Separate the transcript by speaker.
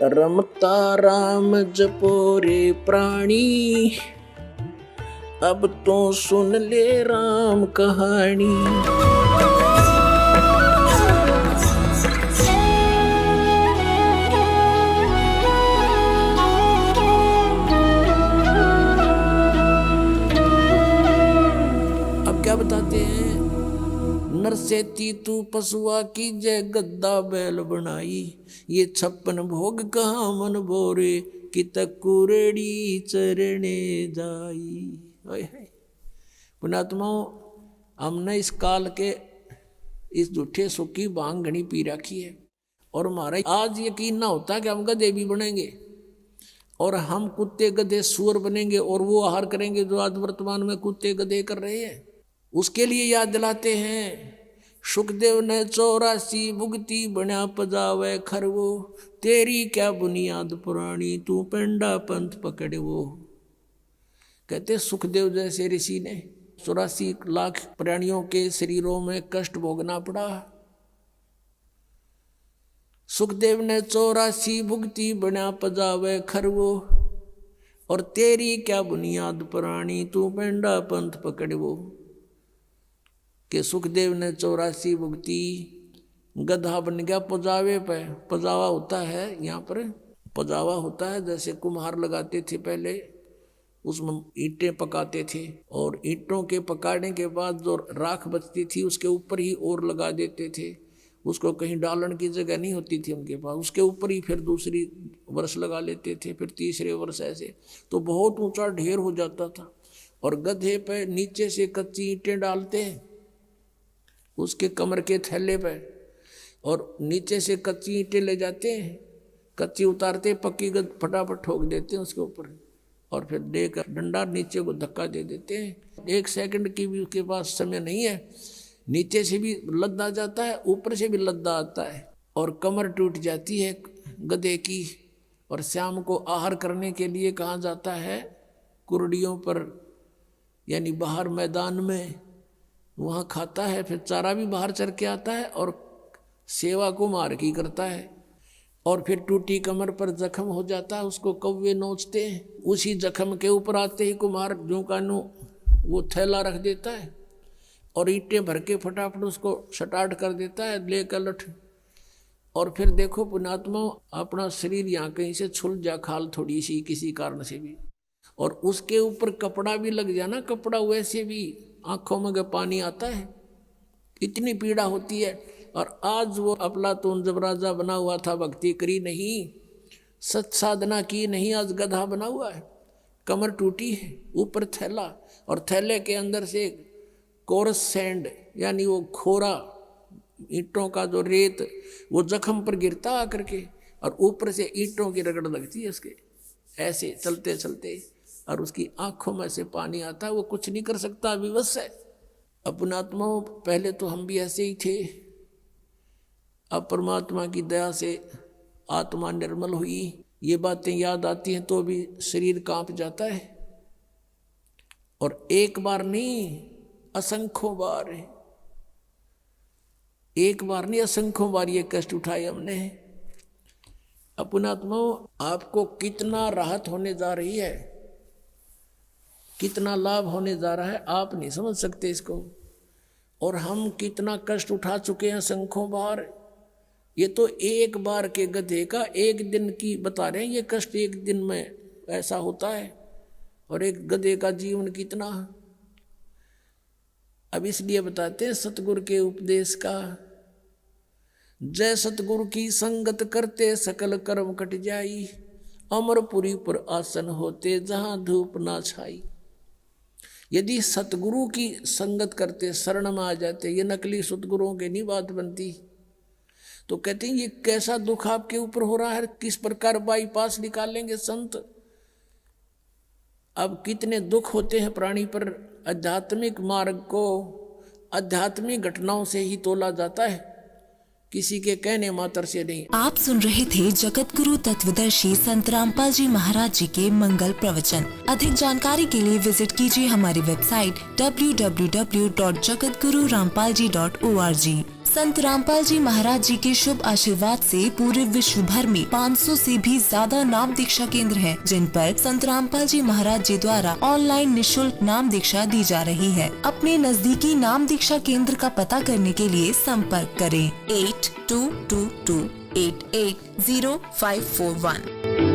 Speaker 1: रमता राम जपो रे प्राणी, अब तो सुन ले राम कहानी। अब क्या बताते हैं, नरसेती तू पशुआ की जय गद्दा बैल बनाई, ये 56 भोग कहाँ मन भोरे, कि तकुरेड़ी चरणे जाई। पुणात्माओं, हमने इस काल के इस झूठे सुख की भांग घनी पी रखी है, और हमारा आज यकीन ना होता कि हम गधे भी बनेंगे और हम कुत्ते गधे सुअर बनेंगे और वो आहार करेंगे जो आज वर्तमान में कुत्ते गधे कर रहे हैं। उसके लिए याद दिलाते हैं, सुखदेव ने 84 भुगती बना पजावे खरवो, तेरी क्या बुनियाद पुरानी, तू पेंडा पंथ पकड़े वो। कहते सुखदेव जैसे ऋषि ने 84 लाख प्राणियों के शरीरों में कष्ट भोगना पड़ा। सुखदेव ने 84 भुगती बना पजावे खरवो, और तेरी क्या बुनियाद पुरानी, तू पेंडा पंथ पकड़े वो। कि सुखदेव ने 84 भुगती, गधा बन गया पजावे पे। पजावा होता है, यहाँ पर पजावा होता है जैसे कुम्हार लगाते थे पहले, उसमें ईंटें पकाते थे और ईंटों के पकाने के बाद जो राख बचती थी उसके ऊपर ही और लगा देते थे। उसको कहीं डालने की जगह नहीं होती थी उनके पास, उसके ऊपर ही फिर दूसरी वर्ष लगा लेते थे, फिर तीसरे वर्ष ऐसे, तो बहुत ऊंचा ढेर हो जाता था। और गधे पे नीचे से कच्ची ईंटें डालते हैं उसके कमर के थैले पे, और नीचे से कच्ची ईंटें ले जाते हैं, कच्ची उतारते पक्की फटाफट ठोक देते हैं उसके ऊपर, और फिर देकर डंडा नीचे को धक्का दे देते हैं। 1 सेकंड की भी उसके पास समय नहीं है, नीचे से भी लद्दा जाता है, ऊपर से भी लद्दा आता है, और कमर टूट जाती है गधे की। और शाम को आहार करने के लिए कहाँ जाता है, कुर्डियों पर, यानी बाहर मैदान में, वहाँ खाता है, फिर चारा भी बाहर चर के आता है, और सेवा को मार की करता है। और फिर टूटी कमर पर जख्म हो जाता है, उसको कौवे नोचते हैं, उसी जख्म के ऊपर आते ही कुम्हार जो कानू वो थैला रख देता है और ईंटें भर के फटाफट उसको स्टार्ट कर देता है, लेकर लठ। और फिर देखो पुणात्मा, अपना शरीर यहाँ कहीं से छुल जा खाल थोड़ी सी किसी कारण से भी, और उसके ऊपर कपड़ा भी लग जाना, कपड़ा वैसे भी आंखों में पानी आता है, इतनी पीड़ा होती है। और आज वो अफलातून जब राजा बना हुआ था, भक्ति करी नहीं, सत साधना की नहीं, आज गधा बना हुआ है, कमर टूटी है, ऊपर थैला, और थैले के अंदर से कोरस सैंड, यानी वो खोरा ईंटों का जो रेत, वो जख्म पर गिरता आकर के, और ऊपर से ईंटों की रगड़ लगती है उसके, ऐसे चलते चलते, और उसकी आंखों में से पानी आता है, वो कुछ नहीं कर सकता, विवश है। अपनात्माओं, पहले तो हम भी ऐसे ही थे, अब परमात्मा की दया से आत्मा निर्मल हुई, ये बातें याद आती हैं तो भी शरीर कांप जाता है। और एक बार नहीं, असंख्यों बार, एक बार नहीं असंख्यों बार ये कष्ट उठाए हमने। अपनात्माओं, आपको कितना राहत होने जा रही है, कितना लाभ होने जा रहा है, आप नहीं समझ सकते इसको। और हम कितना कष्ट उठा चुके हैं संख्यों बार। ये तो एक बार के गधे का एक दिन की बता रहे हैं, ये कष्ट एक दिन में ऐसा होता है, और एक गधे का जीवन कितना। अब इसलिए बताते हैं सतगुरु के उपदेश का, जय सतगुरु की संगत करते सकल कर्म कट जाई, अमरपुरी पर आसन होते जहां धूप ना छाई। यदि सतगुरु की संगत करते, शरण में आ जाते, ये नकली सतगुरुओं की नहीं बात बनती, तो कहते हैं ये कैसा दुख आपके ऊपर हो रहा है, किस प्रकार बाईपास निकालेंगे संत। अब कितने दुख होते हैं प्राणी पर, आध्यात्मिक मार्ग को आध्यात्मिक घटनाओं से ही तोला जाता है, किसी के कहने मात्र से नहीं।
Speaker 2: आप सुन रहे थे जगत गुरु तत्वदर्शी संत रामपाल जी महाराज जी के मंगल प्रवचन। अधिक जानकारी के लिए विजिट कीजिए हमारी वेबसाइट www.jagatgururampalji.org। संत रामपाल जी महाराज जी के शुभ आशीर्वाद से पूरे विश्व भर में 500 से भी ज्यादा नाम दीक्षा केंद्र हैं, जिन पर संत रामपाल जी महाराज जी द्वारा ऑनलाइन निशुल्क नाम दीक्षा दी जा रही है। अपने नजदीकी नाम दीक्षा केंद्र का पता करने के लिए संपर्क करें 8222880541।